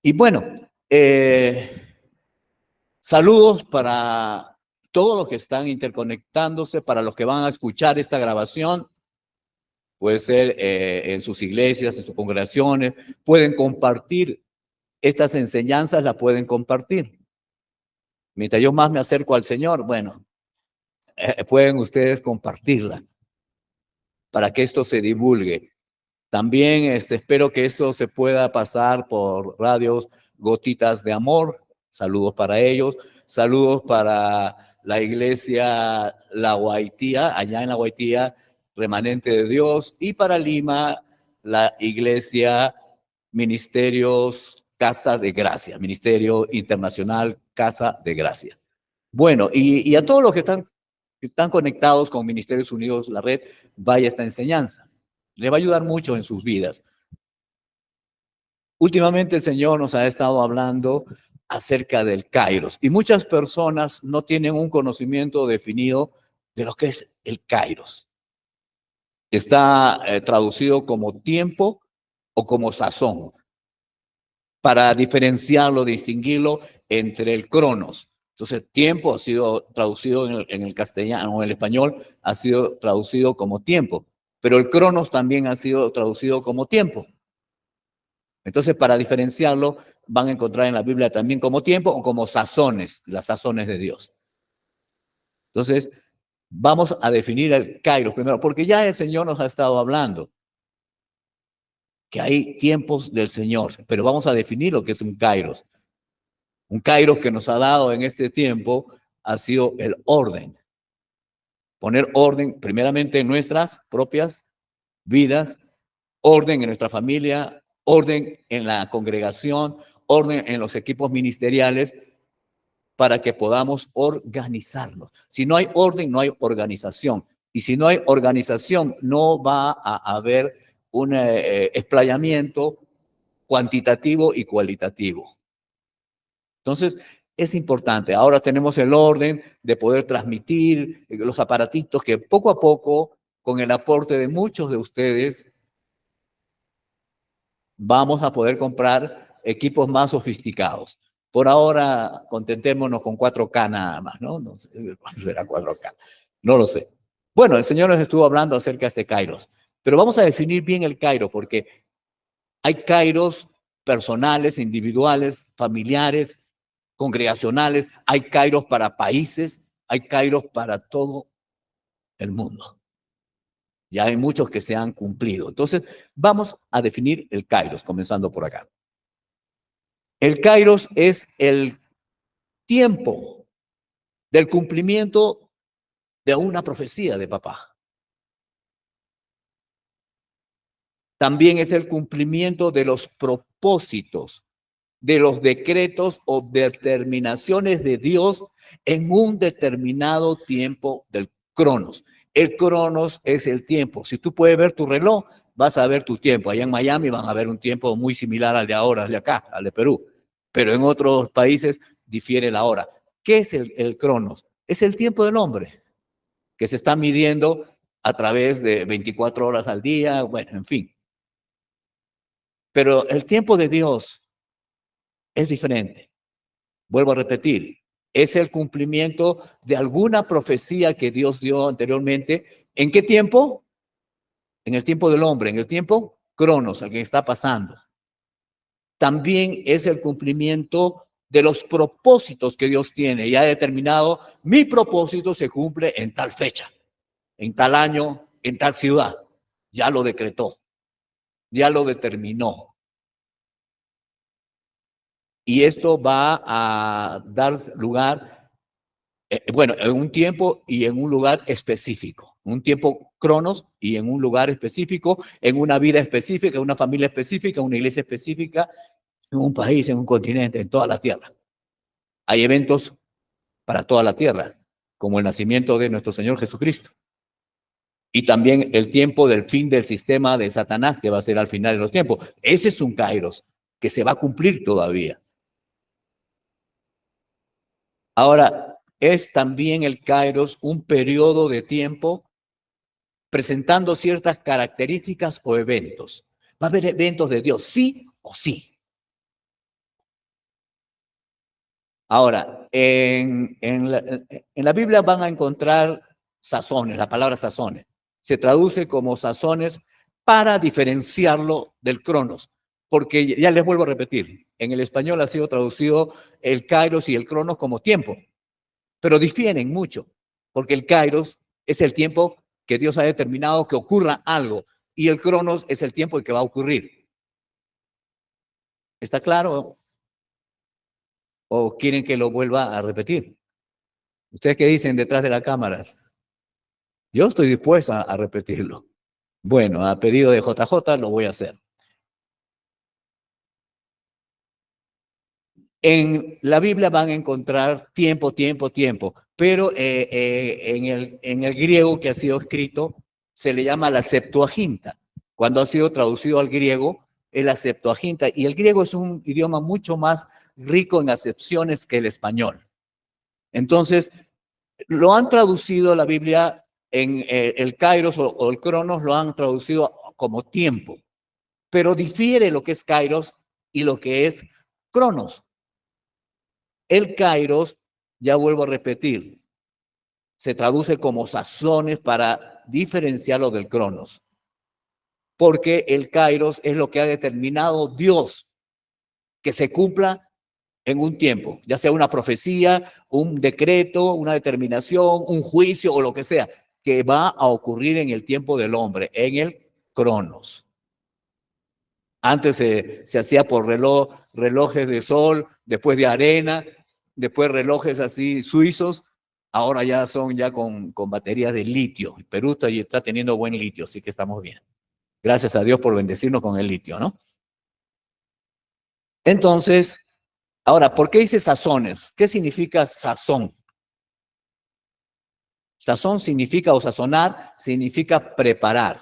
Y bueno, saludos para todos los que están interconectándose, para los que van a escuchar esta grabación. Puede ser en sus iglesias, en sus congregaciones. Pueden compartir estas enseñanzas, las pueden compartir. Mientras yo más me acerco al Señor, bueno, pueden ustedes compartirla para que esto se divulgue. También espero que esto se pueda pasar por radios Gotitas de Amor. Saludos para ellos. Saludos para la iglesia La Guaitía, allá en La Guaitía, Remanente de Dios. Y para Lima, la iglesia Ministerios Casa de Gracia, Ministerio Internacional Casa de Gracia. Bueno, y a todos los que están conectados con Ministerios Unidos, la red, vaya esta enseñanza. Le va a ayudar mucho en sus vidas. Últimamente el Señor nos ha estado hablando acerca del Kairos y muchas personas no tienen un conocimiento definido de lo que es el Kairos. Está traducido como tiempo o como sazón, para diferenciarlo, distinguirlo entre el Cronos. Entonces, tiempo ha sido traducido en el castellano o en el español, ha sido traducido como tiempo, pero el Cronos también ha sido traducido como tiempo. Entonces, para diferenciarlo, van a encontrar en la Biblia también como tiempo o como sazones, las sazones de Dios. Entonces, vamos a definir el Kairos primero, porque ya el Señor nos ha estado hablando que hay tiempos del Señor, pero vamos a definir lo que es un Kairos. Un Kairos que nos ha dado en este tiempo ha sido el orden. Poner orden primeramente en nuestras propias vidas, orden en nuestra familia, orden en la congregación, orden en los equipos ministeriales, para que podamos organizarnos. Si no hay orden, no hay organización. Y si no hay organización, no va a haber un explayamiento cuantitativo y cualitativo. Entonces, es importante. Ahora tenemos el orden de poder transmitir los aparatitos que poco a poco, con el aporte de muchos de ustedes, vamos a poder comprar equipos más sofisticados. Por ahora, contentémonos con 4K nada más, ¿no? No sé, será 4K. No lo sé. Bueno, el Señor nos estuvo hablando acerca de este Kairos, pero vamos a definir bien el Kairos, porque hay Kairos personales, individuales, familiares, congregacionales, hay Kairos para países, hay Kairos para todo el mundo. Ya hay muchos que se han cumplido. Entonces, vamos a definir el Kairos, comenzando por acá. El Kairos es el tiempo del cumplimiento de una profecía de papá. También es el cumplimiento de los propósitos, de los decretos o determinaciones de Dios en un determinado tiempo del Cronos. El Cronos es el tiempo. Si tú puedes ver tu reloj, vas a ver tu tiempo. Allá en Miami van a ver un tiempo muy similar al de ahora, al de acá, al de Perú. Pero en otros países difiere la hora. ¿Qué es el Cronos? Es el tiempo del hombre, que se está midiendo a través de 24 horas al día, bueno, en fin. Pero el tiempo de Dios es diferente. Vuelvo a repetir, es el cumplimiento de alguna profecía que Dios dio anteriormente. ¿En qué tiempo? En el tiempo del hombre, en el tiempo Cronos, al que está pasando. También es el cumplimiento de los propósitos que Dios tiene y ha determinado: mi propósito se cumple en tal fecha, en tal año, en tal ciudad. Ya lo decretó, ya lo determinó. Y esto va a dar lugar, bueno, en un tiempo y en un lugar específico. Un tiempo Cronos y en un lugar específico, en una vida específica, en una familia específica, en una iglesia específica, en un país, en un continente, en toda la tierra. Hay eventos para toda la tierra, como el nacimiento de nuestro Señor Jesucristo. Y también el tiempo del fin del sistema de Satanás, que va a ser al final de los tiempos. Ese es un Kairos que se va a cumplir todavía. Ahora, es también el Kairos un periodo de tiempo presentando ciertas características o eventos. Va a haber eventos de Dios, sí o sí. Ahora, en la Biblia van a encontrar sazones, la palabra sazones. Se traduce como sazones para diferenciarlo del cronos, porque ya les vuelvo a repetir, en el español ha sido traducido el kairos y el cronos como tiempo, pero difieren mucho, porque el kairos es el tiempo que Dios ha determinado que ocurra algo, y el cronos es el tiempo en que va a ocurrir. ¿Está claro? ¿O quieren que lo vuelva a repetir? ¿Ustedes qué dicen detrás de las cámaras? Yo estoy dispuesto a repetirlo. Bueno, a pedido de JJ lo voy a hacer. En la Biblia van a encontrar tiempo, tiempo, tiempo, pero en el griego que ha sido escrito se le llama la Septuaginta. Cuando ha sido traducido al griego, es la Septuaginta. Y el griego es un idioma mucho más rico en acepciones que el español. Entonces, lo han traducido la Biblia en el kairos o el cronos, lo han traducido como tiempo, pero difiere lo que es kairos y lo que es cronos. El kairos, ya vuelvo a repetir, se traduce como sazones para diferenciarlo del cronos, porque el kairos es lo que ha determinado Dios que se cumpla en un tiempo, ya sea una profecía, un decreto, una determinación, un juicio o lo que sea, que va a ocurrir en el tiempo del hombre, en el cronos. Antes se hacía por relojes de sol, después de arena, después relojes así suizos, ahora ya son ya con baterías de litio. Perú está teniendo buen litio, así que estamos bien. Gracias a Dios por bendecirnos con el litio, ¿no? Entonces, ahora, ¿por qué dice sazones? ¿Qué significa sazón? Sazón significa, o sazonar, significa preparar.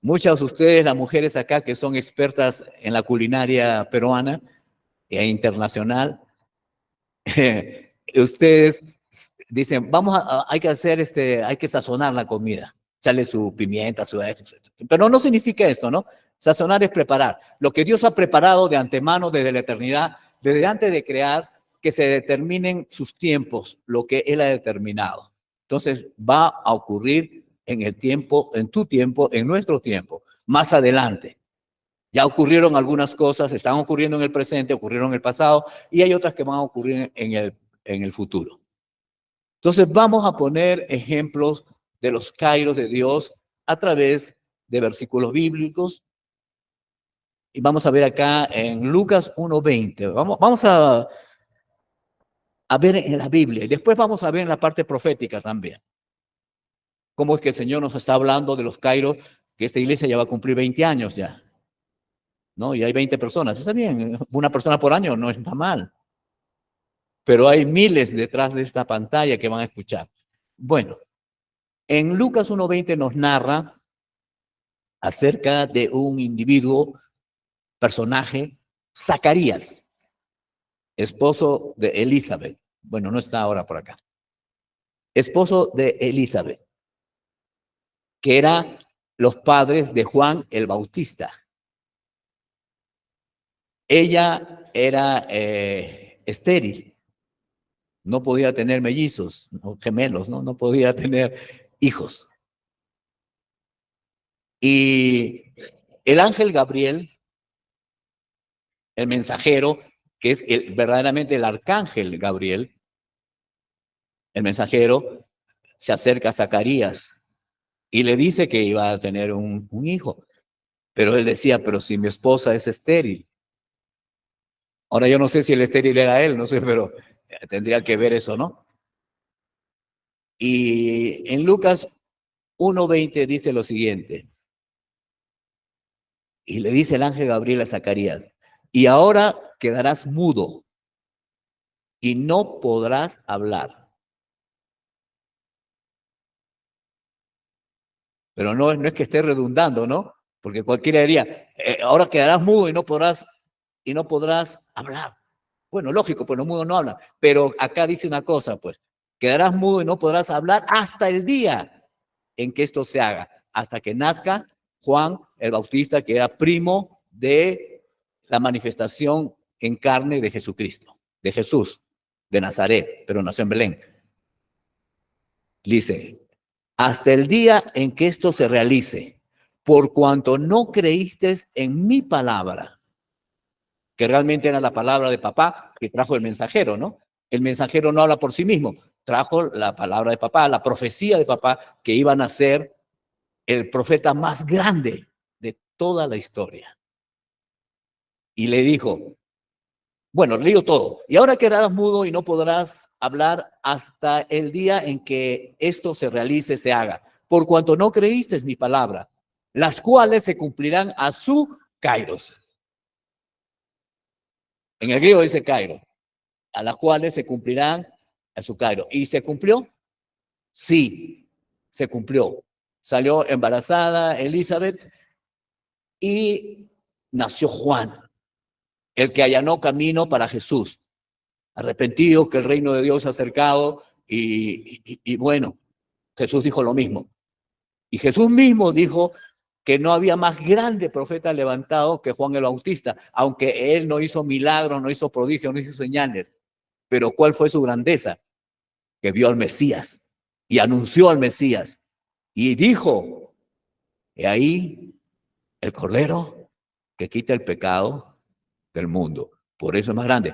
Muchas de ustedes, las mujeres acá que son expertas en la culinaria peruana e internacional, ustedes dicen, hay que hacer hay que sazonar la comida, echarle su pimienta, su esto, pero no significa esto, ¿no? Sazonar es preparar. Lo que Dios ha preparado de antemano desde la eternidad, desde antes de crear, que se determinen sus tiempos, lo que Él ha determinado. Entonces va a ocurrir en el tiempo, en tu tiempo, en nuestro tiempo, más adelante. Ya ocurrieron algunas cosas, están ocurriendo en el presente, ocurrieron en el pasado, y hay otras que van a ocurrir en el futuro. Entonces vamos a poner ejemplos de los kairos de Dios a través de versículos bíblicos. Y vamos a ver acá en Lucas 1:20. Vamos a ver en la Biblia y después vamos a ver en la parte profética también. Cómo es que el Señor nos está hablando de los kairos, que esta iglesia ya va a cumplir 20 años ya, ¿no? Y hay 20 personas. Está bien, una persona por año no está mal. Pero hay miles detrás de esta pantalla que van a escuchar. Bueno, en Lucas 1:20 nos narra acerca de un individuo, personaje, Zacarías, esposo de Elizabeth. Bueno, no está ahora por acá. Esposo de Elizabeth, que eran los padres de Juan el Bautista. Ella era estéril, no podía tener mellizos, o gemelos, ¿no? No podía tener hijos. Y el ángel Gabriel, el mensajero, que es verdaderamente el arcángel Gabriel, el mensajero, se acerca a Zacarías y le dice que iba a tener un hijo. Pero él decía, pero si mi esposa es estéril. Ahora yo no sé si el estéril era él, no sé, pero tendría que ver eso, ¿no? Y en Lucas 1:20 dice lo siguiente. Y le dice el ángel Gabriel a Zacarías, y ahora quedarás mudo y no podrás hablar. Pero no es que esté redundando, ¿no? Porque cualquiera diría, ahora quedarás mudo y no podrás hablar. Bueno, lógico, pues los mudos no hablan. Pero acá dice una cosa, pues, quedarás mudo y no podrás hablar hasta el día en que esto se haga, hasta que nazca Juan el Bautista, que era primo de la manifestación en carne de Jesucristo, de Jesús. de Nazaret, pero nació en Belén. Dice, hasta el día en que esto se realice, por cuanto no creísteis en mi palabra, que realmente era la palabra de papá que trajo el mensajero, ¿no? El mensajero no habla por sí mismo, trajo la palabra de papá, la profecía de papá, que iban a ser el profeta más grande de toda la historia. Y le dijo, bueno, le digo todo, y ahora quedarás mudo y no podrás hablar hasta el día en que esto se realice, se haga, por cuanto no creíste mi palabra, las cuales se cumplirán a su kairos. En el griego dice kairos, a las cuales se cumplirán a su kairos. ¿Y se cumplió? Sí, se cumplió. Salió embarazada Elizabeth y nació Juan, el que allanó camino para Jesús. Arrepentidos que el reino de Dios se ha acercado y bueno, Jesús dijo lo mismo. Y Jesús mismo dijo que no había más grande profeta levantado que Juan el Bautista, aunque él no hizo milagros, no hizo prodigios, no hizo señales. Pero ¿cuál fue su grandeza? Que vio al Mesías y anunció al Mesías y dijo, he ahí el Cordero que quita el pecado del mundo. Por eso es más grande.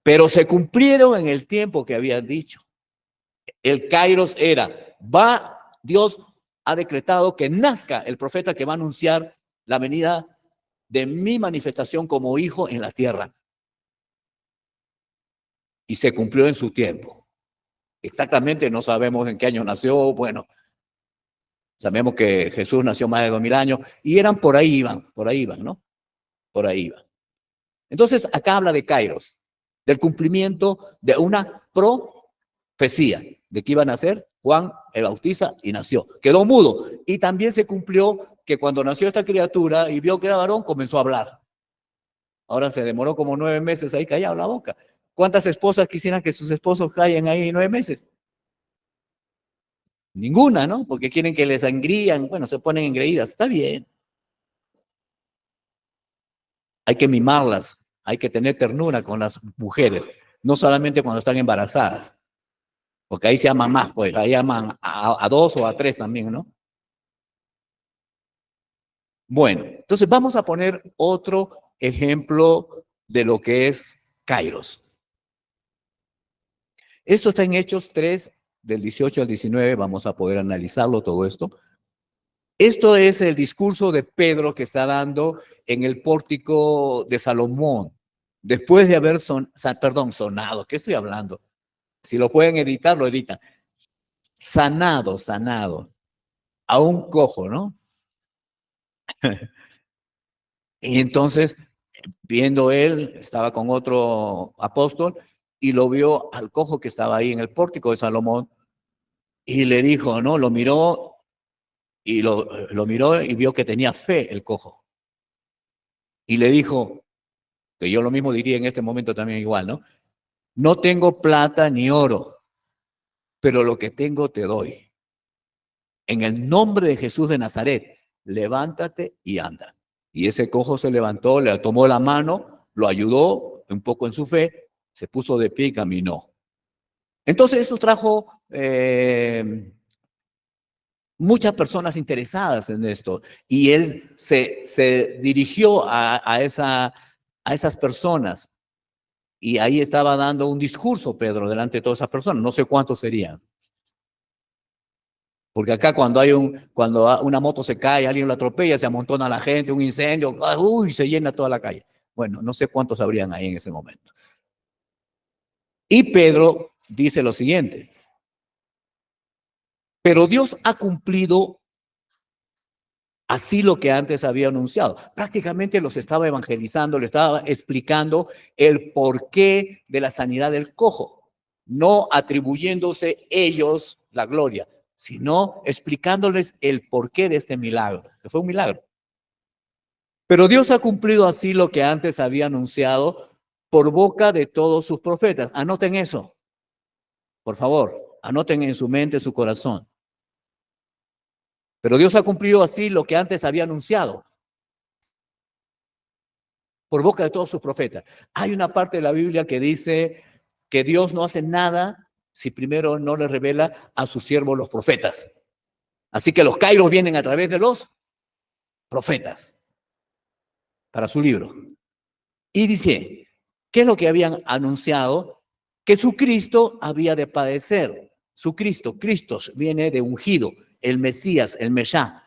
Pero se cumplieron en el tiempo que habían dicho. El kairos era, Dios ha decretado que nazca el profeta que va a anunciar la venida de mi manifestación como hijo en la tierra. Y se cumplió en su tiempo. Exactamente no sabemos en qué año nació, bueno, sabemos que Jesús nació más de 2000 años y eran por ahí iban, ¿no? Por ahí iban. Entonces acá habla de kairos, del cumplimiento de una profecía de que iba a nacer Juan el Bautista y nació. Quedó mudo. Y también se cumplió que cuando nació esta criatura y vio que era varón, comenzó a hablar. Ahora se demoró como 9 meses ahí callado la boca. ¿Cuántas esposas quisieran que sus esposos callen ahí 9 meses? Ninguna, ¿no? Porque quieren que les engrían, bueno, se ponen engreídas. Está bien. Hay que mimarlas, hay que tener ternura con las mujeres, no solamente cuando están embarazadas. Porque ahí se aman más, pues, ahí aman a 2 o a 3 también, ¿no? Bueno, entonces vamos a poner otro ejemplo de lo que es kairos. Esto está en Hechos 3, del 18 al 19, vamos a poder analizarlo todo esto. Esto es el discurso de Pedro que está dando en el pórtico de Salomón, después de haber sonado, ¿qué estoy hablando? Si lo pueden editar, lo editan. Sanado a un cojo, ¿no? Y entonces, viendo él, estaba con otro apóstol y lo vio al cojo que estaba ahí en el pórtico de Salomón y le dijo, ¿no? Lo miró y vio que tenía fe el cojo. Y le dijo, que yo lo mismo diría en este momento también igual, ¿no? No tengo plata ni oro, pero lo que tengo te doy. En el nombre de Jesús de Nazaret, levántate y anda. Y ese cojo se levantó, le tomó la mano, lo ayudó un poco en su fe, se puso de pie y caminó. Entonces esto trajo muchas personas interesadas en esto y él se dirigió a esas personas y ahí estaba dando un discurso Pedro delante de todas esas personas, no sé cuántos serían. Porque acá cuando una moto se cae, alguien lo atropella, se amontona la gente, un incendio, uy, se llena toda la calle. Bueno, no sé cuántos habrían ahí en ese momento. Y Pedro dice lo siguiente, pero Dios ha cumplido así lo que antes había anunciado. Prácticamente los estaba evangelizando, le estaba explicando el porqué de la sanidad del cojo, no atribuyéndose ellos la gloria, sino explicándoles el porqué de este milagro, que fue un milagro. Pero Dios ha cumplido así lo que antes había anunciado por boca de todos sus profetas. Anoten eso, por favor, anoten en su mente, en su corazón. Pero Dios ha cumplido así lo que antes había anunciado por boca de todos sus profetas. Hay una parte de la Biblia que dice que Dios no hace nada si primero no le revela a sus siervos los profetas. Así que los kairos vienen a través de los profetas para su libro. Y dice, ¿qué es lo que habían anunciado? Que su Cristo había de padecer. Su Cristo, Cristos, viene de ungido, el Mesías, el Meshá,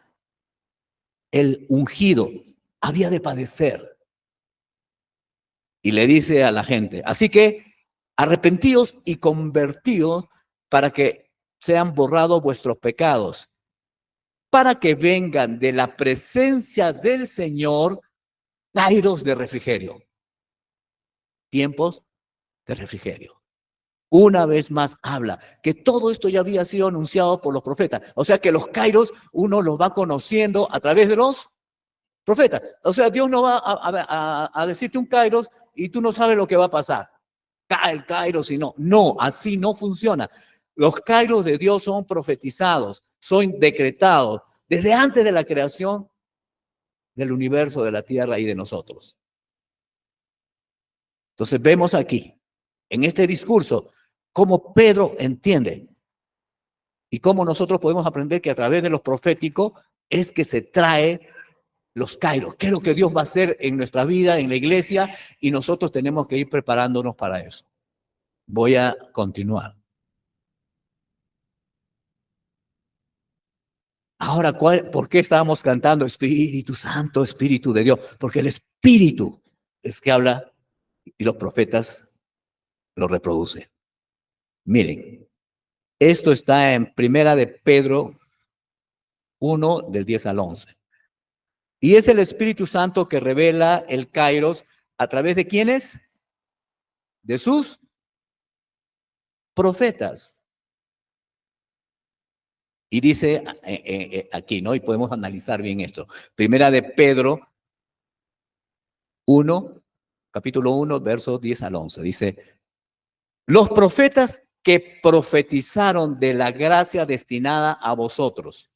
el ungido, había de padecer. Y le dice a la gente, así que arrepentíos y convertíos para que sean borrados vuestros pecados, para que vengan de la presencia del Señor kairos de refrigerio. Tiempos de refrigerio. Una vez más habla que todo esto ya había sido anunciado por los profetas. O sea que los kairos uno los va conociendo a través de los profetas. O sea, Dios no va a decirte un kairos y tú no sabes lo que va a pasar. Cae el kairos y no. No, así no funciona. Los kairos de Dios son profetizados, son decretados desde antes de la creación del universo, de la tierra y de nosotros. Entonces vemos aquí, en este discurso, cómo Pedro entiende y cómo nosotros podemos aprender que a través de los proféticos es que se trae los kairos. ¿Qué es lo que Dios va a hacer en nuestra vida, en la iglesia? Y nosotros tenemos que ir preparándonos para eso. Voy a continuar. Ahora, ¿por qué estábamos cantando Espíritu Santo, Espíritu de Dios? Porque el Espíritu es que habla y los profetas lo reproducen. Miren, esto está en Primera de Pedro 1, del 10 al 11. Y es el Espíritu Santo que revela el Kairos a través de ¿quiénes? De sus profetas. Y dice aquí, ¿no? Y podemos analizar bien esto. Primera de Pedro 1, capítulo 1, versos 10 al 11. Dice, los profetas que profetizaron de la gracia destinada a vosotros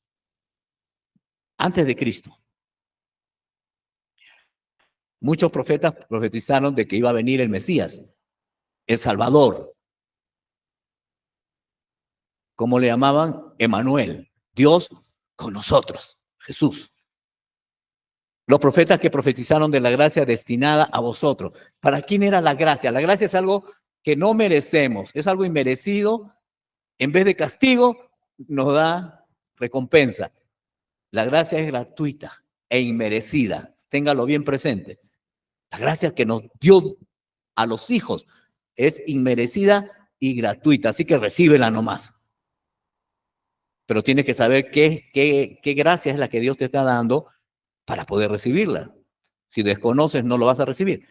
antes de Cristo. Muchos profetas profetizaron de que iba a venir el Mesías, el Salvador. ¿Cómo le llamaban? Emmanuel, Dios con nosotros, Jesús. Los profetas que profetizaron de la gracia destinada a vosotros. ¿Para quién era la gracia? La gracia es algo que no merecemos, es algo inmerecido. En vez de castigo, nos da recompensa. La gracia es gratuita e inmerecida. Téngalo bien presente. La gracia que nos dio a los hijos es inmerecida y gratuita, así que recíbela nomás. Pero tienes que saber qué gracia es la que Dios te está dando para poder recibirla. Si desconoces, no lo vas a recibir.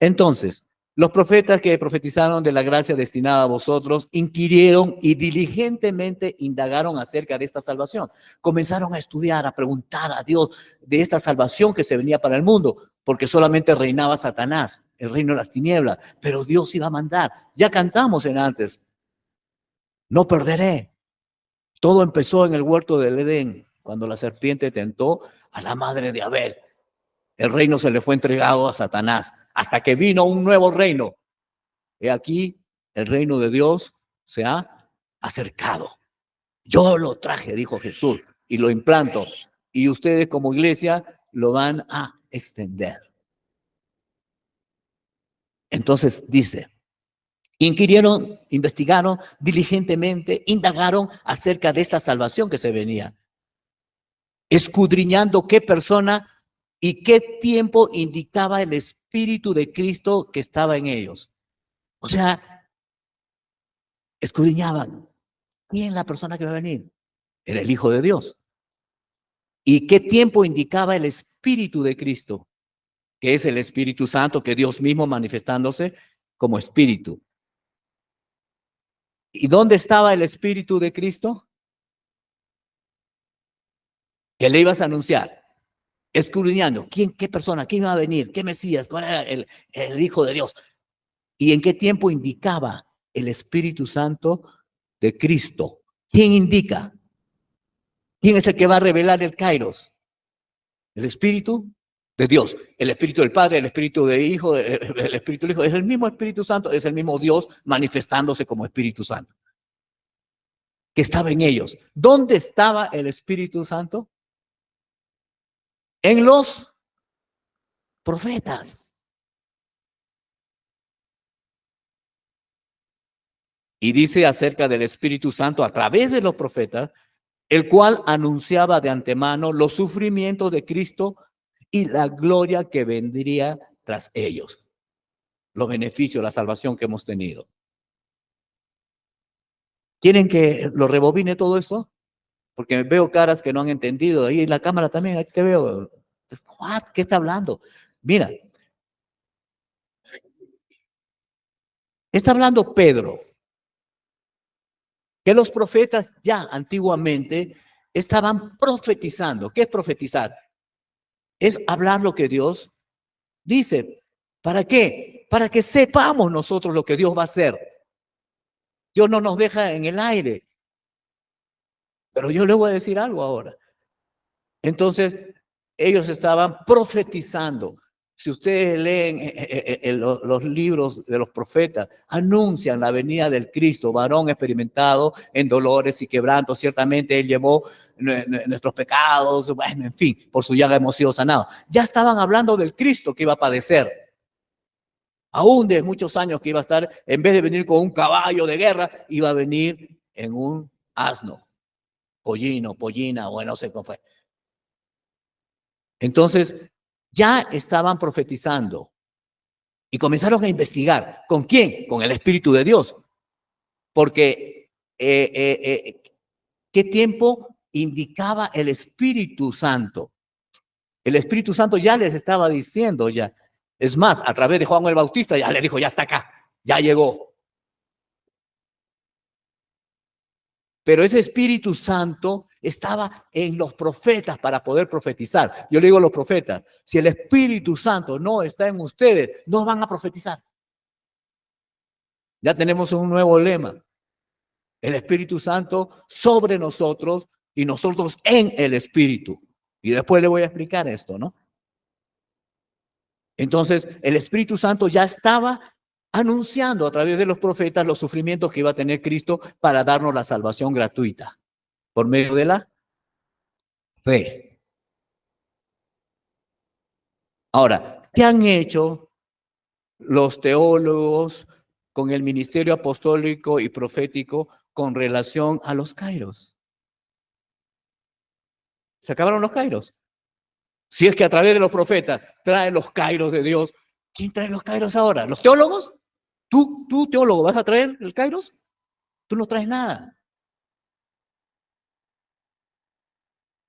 Entonces, los profetas que profetizaron de la gracia destinada a vosotros inquirieron y diligentemente indagaron acerca de esta salvación. Comenzaron a estudiar, a preguntar a Dios de esta salvación que se venía para el mundo, porque solamente reinaba Satanás, el reino de las tinieblas, pero Dios iba a mandar. Ya cantamos en antes. No perderé. Todo empezó en el huerto del Edén, cuando la serpiente tentó a la madre de Abel. El reino se le fue entregado a Satanás, hasta que vino un nuevo reino. He aquí, el reino de Dios se ha acercado. Yo lo traje, dijo Jesús, y lo implanto. Y ustedes como iglesia lo van a extender. Entonces dice, inquirieron, investigaron diligentemente, indagaron acerca de esta salvación que se venía, escudriñando qué persona y qué tiempo indicaba el Espíritu de Cristo que estaba en ellos. O sea, escudriñaban. ¿Quién es la persona que va a venir? Era el Hijo de Dios. ¿Y qué tiempo indicaba el Espíritu de Cristo? Que es el Espíritu Santo, que Dios mismo manifestándose como Espíritu. ¿Y dónde estaba el Espíritu de Cristo? Que le ibas a anunciar. Escudriñando. ¿Qué persona? ¿Quién iba a venir? ¿Qué Mesías? ¿Cuál era el Hijo de Dios? ¿Y en qué tiempo indicaba el Espíritu Santo de Cristo? ¿Quién indica? ¿Quién es el que va a revelar el Kairos? ¿El Espíritu? de Dios. El Espíritu del Padre, el Espíritu del Hijo, el Espíritu del Hijo. Es el mismo Espíritu Santo, es el mismo Dios manifestándose como Espíritu Santo, que estaba en ellos. ¿Dónde estaba el Espíritu Santo? En los profetas. Y dice acerca del Espíritu Santo a través de los profetas, el cual anunciaba de antemano los sufrimientos de Cristo y la gloria que vendría tras ellos. Los beneficios, la salvación que hemos tenido. ¿Quieren que lo rebobine todo esto? Porque veo caras que no han entendido. Ahí en la cámara también, ahí te veo. ¿Qué está hablando? Mira, está hablando Pedro, que los profetas ya antiguamente estaban profetizando. ¿Qué es profetizar? Es hablar lo que Dios dice. ¿Para qué? Para que sepamos nosotros lo que Dios va a hacer. Dios no nos deja en el aire. Pero yo le voy a decir algo ahora. Entonces, ellos estaban profetizando. Si ustedes leen los libros de los profetas, anuncian la venida del Cristo, varón experimentado en dolores y quebrantos. Ciertamente Él llevó nuestros pecados, bueno, en fin, por su llaga hemos sido sanados. Ya estaban hablando del Cristo que iba a padecer. Aún de muchos años que iba a estar, en vez de venir con un caballo de guerra, iba a venir en un asno, pollina, bueno, no sé cómo fue. Entonces, ya estaban profetizando y comenzaron a investigar. ¿Con quién? Con el Espíritu de Dios. Porque, ¿qué tiempo indicaba el Espíritu Santo? El Espíritu Santo ya les estaba diciendo ya. Es más, a través de Juan el Bautista ya le dijo, ya está acá, ya llegó. Pero ese Espíritu Santo estaba en los profetas para poder profetizar. Yo le digo a los profetas, si el Espíritu Santo no está en ustedes, no van a profetizar. Ya tenemos un nuevo lema. El Espíritu Santo sobre nosotros y nosotros en el Espíritu. Y después le voy a explicar esto, ¿no? Entonces, el Espíritu Santo ya estaba anunciando a través de los profetas los sufrimientos que iba a tener Cristo para darnos la salvación gratuita por medio de la fe. Ahora, ¿qué han hecho los teólogos con el ministerio apostólico y profético con relación a los kairos? ¿Se acabaron los kairos? Si es que a través de los profetas traen los kairos de Dios, ¿quién trae los kairos ahora? ¿Los teólogos? ¿Tú teólogo, vas a traer el kairos? Tú no traes nada.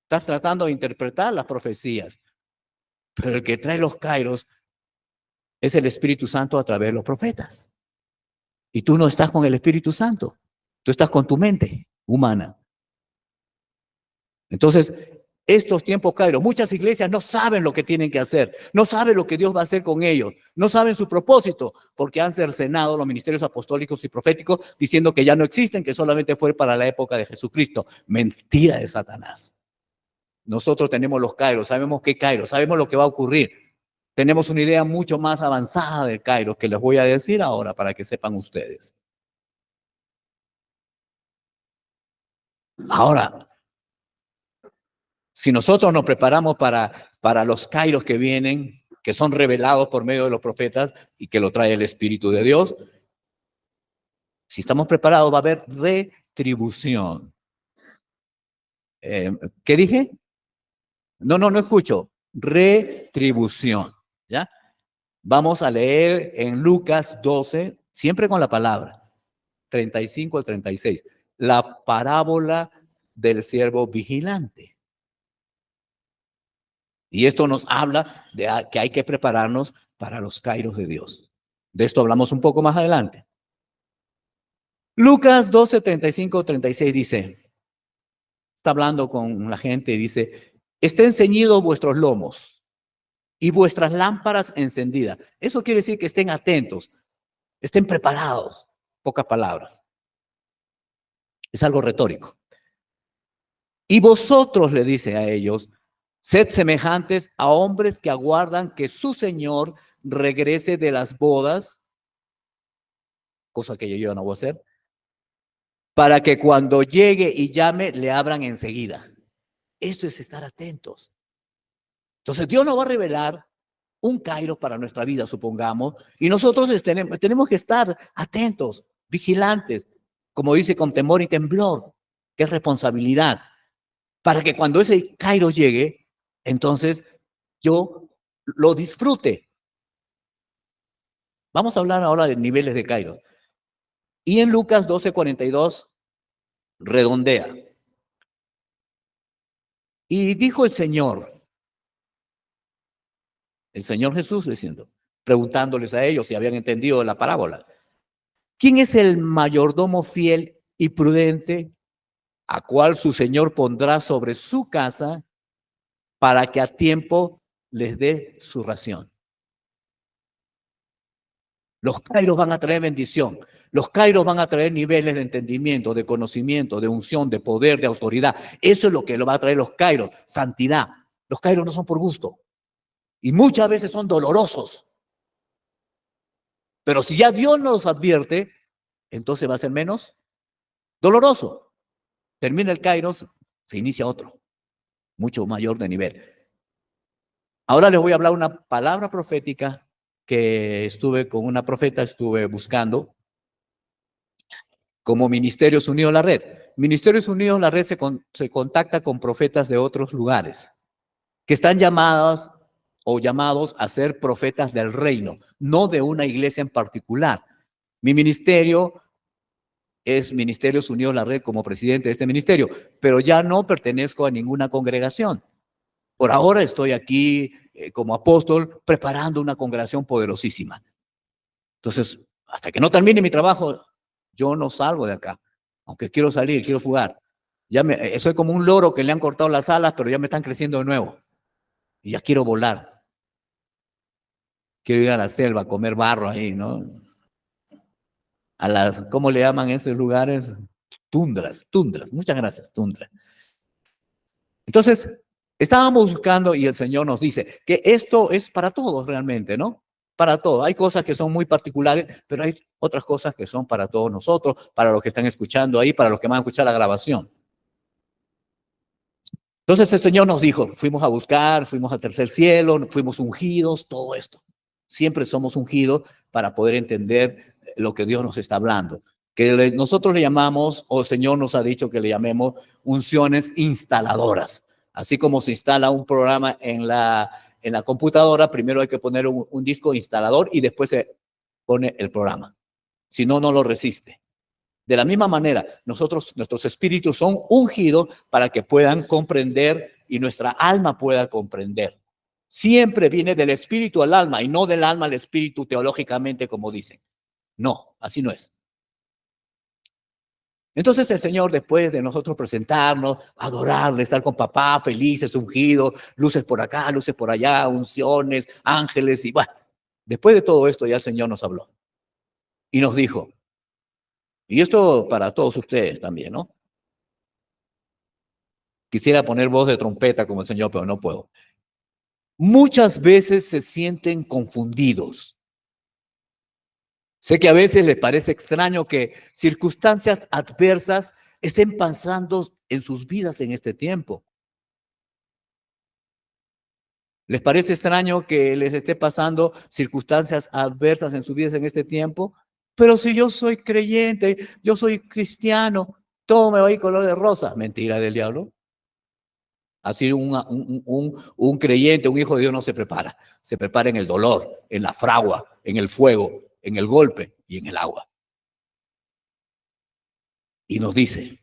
Estás tratando de interpretar las profecías. Pero el que trae los kairos es el Espíritu Santo a través de los profetas. Y tú no estás con el Espíritu Santo. Tú estás con tu mente humana. Entonces, estos tiempos kairos, muchas iglesias no saben lo que tienen que hacer, no saben lo que Dios va a hacer con ellos, no saben su propósito, porque han cercenado los ministerios apostólicos y proféticos diciendo que ya no existen, que solamente fue para la época de Jesucristo. Mentira de Satanás. Nosotros tenemos los kairos, sabemos qué kairos, sabemos lo que va a ocurrir. Tenemos una idea mucho más avanzada del kairos que les voy a decir ahora para que sepan ustedes. Ahora, si nosotros nos preparamos para los kairos que vienen, que son revelados por medio de los profetas y que lo trae el Espíritu de Dios, si estamos preparados va a haber retribución. ¿Qué dije? No escucho. Retribución. ¿Ya? Vamos a leer en Lucas 12, siempre con la palabra, 35 al 36, la parábola del siervo vigilante. Y esto nos habla de que hay que prepararnos para los kairos de Dios. De esto hablamos un poco más adelante. Lucas 12, 35, 36 dice, está hablando con la gente y dice, estén ceñidos vuestros lomos y vuestras lámparas encendidas. Eso quiere decir que estén atentos, estén preparados. Pocas palabras. Es algo retórico. Y vosotros, le dice a ellos, Sed semejantes a hombres que aguardan que su Señor regrese de las bodas, cosa que yo no voy a hacer, para que cuando llegue y llame, le abran enseguida. Esto es estar atentos. Entonces, Dios nos va a revelar un kairos para nuestra vida, supongamos, y nosotros tenemos que estar atentos, vigilantes, como dice, con temor y temblor, que es responsabilidad, para que cuando ese kairos llegue, entonces yo lo disfrute. Vamos a hablar ahora de niveles de kairos. Y en Lucas 12:42 redondea. Y dijo el Señor Jesús diciendo, preguntándoles a ellos si habían entendido la parábola. ¿Quién es el mayordomo fiel y prudente a cual su Señor pondrá sobre su casa para que a tiempo les dé su ración? Los kairos van a traer bendición. Los kairos van a traer niveles de entendimiento, de conocimiento, de unción, de poder, de autoridad. Eso es lo que lo va a traer los kairos, santidad. Los kairos no son por gusto. Y muchas veces son dolorosos. Pero si ya Dios nos advierte, entonces va a ser menos doloroso. Termina el kairos, se inicia otro, mucho mayor de nivel. Ahora les voy a hablar una palabra profética que estuve con una profeta, estuve buscando como Ministerios Unidos la Red. Ministerios Unidos la Red se contacta con profetas de otros lugares que están llamados a ser profetas del reino, no de una iglesia en particular. Mi ministerio es Ministerios Unidos la Red como presidente de este ministerio, pero ya no pertenezco a ninguna congregación. Por ahora estoy aquí como apóstol preparando una congregación poderosísima. Entonces, hasta que no termine mi trabajo, yo no salgo de acá. Aunque quiero salir, quiero fugar. Soy como un loro que le han cortado las alas, pero ya me están creciendo de nuevo. Y ya quiero volar. Quiero ir a la selva, a comer barro ahí, ¿no? ¿Cómo le llaman esos lugares? Tundras. Muchas gracias, tundras. Entonces, estábamos buscando y el Señor nos dice que esto es para todos realmente, ¿no? Para todos. Hay cosas que son muy particulares, pero hay otras cosas que son para todos nosotros, para los que están escuchando ahí, para los que van a escuchar la grabación. Entonces el Señor nos dijo, fuimos a buscar, fuimos al tercer cielo, fuimos ungidos, todo esto. Siempre somos ungidos para poder entender lo que Dios nos está hablando. Que nosotros le llamamos, o el Señor nos ha dicho que le llamemos unciones instaladoras. Así como se instala un programa en la computadora, primero hay que poner un disco instalador y después se pone el programa. Si no, no lo resiste. De la misma manera, nuestros espíritus son ungidos para que puedan comprender y nuestra alma pueda comprender. Siempre viene del espíritu al alma y no del alma al espíritu teológicamente como dicen. No, así no es. Entonces el Señor, después de nosotros presentarnos, adorarle, estar con papá, felices, ungidos, luces por acá, luces por allá, unciones, ángeles y bueno, después de todo esto ya el Señor nos habló y nos dijo, y esto para todos ustedes también, ¿no? Quisiera poner voz de trompeta como el Señor, pero no puedo. Muchas veces se sienten confundidos. Sé que a veces les parece extraño que circunstancias adversas estén pasando en sus vidas en este tiempo. ¿Les parece extraño que les esté pasando circunstancias adversas en sus vidas en este tiempo? Pero si yo soy creyente, yo soy cristiano, todo me va a ir color de rosa. Mentira del diablo. Así un creyente, un hijo de Dios no se prepara. Se prepara en el dolor, en la fragua, en el fuego, en el golpe y en el agua. Y nos dice,